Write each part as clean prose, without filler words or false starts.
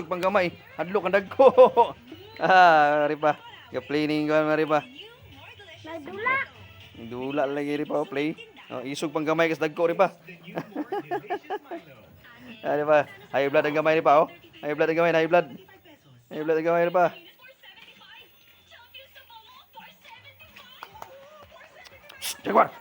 isog pang gamay. Hadlok ang dagko. Ripa. Ka-planning ko ripa. Nagdula. Dula lagi ripa play. Isog pang gamay kas dagko ripa. Ripa. High blood ang gamay ripa oh. High blood ang gamay, high blood. High blood ang gamay ripa. Jaguar.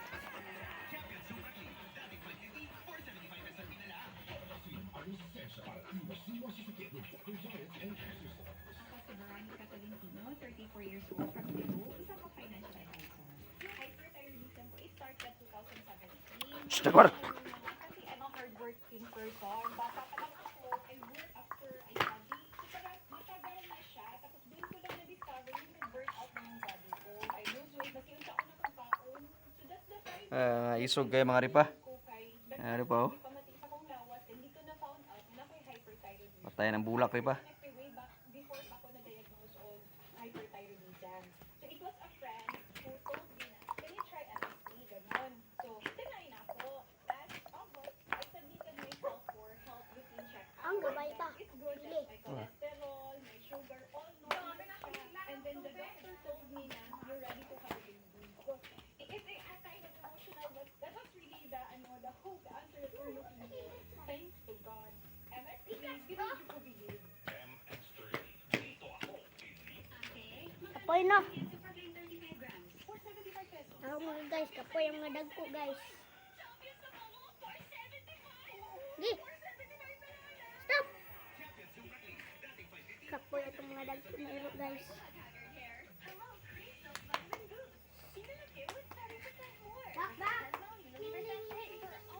Jaguar. Kasi hardworking person. Bata pa lang ako, I work after I study. So matagal na siya. Tapos doon ko lang na-discover yung nag-burnout na yung body ko. I lose weight. Kasi yung ako nakakaon. So that's the time Isog kayo mga ripa. ko kay Ripa oh. pamating sa kong lawas. And dito na found out na may hyperthyroidism. Patay ng bulak ripa. Way back before ako na-diagnose on hyperthyroidism. So it was a friend who told me na, can you try MSC? Ganon. So, tinry na ako. Last August, I submitted myself for health routine check-up. Ang gabay pa. It's good that my cholesterol, my sugar, all normal siya. And then the doctor told me na, you're ready to have a baby. So, it's a kind of emotional, but that was really the hope, the answer that we're looking for. Thanks to God. MSC, ginudyo ko believe. Kapoy na. For 75 pesos. Ako mga guys, kapoy ang mga dagko guys. Gi. Stop. Kapoy itong mga dagko na iro guys.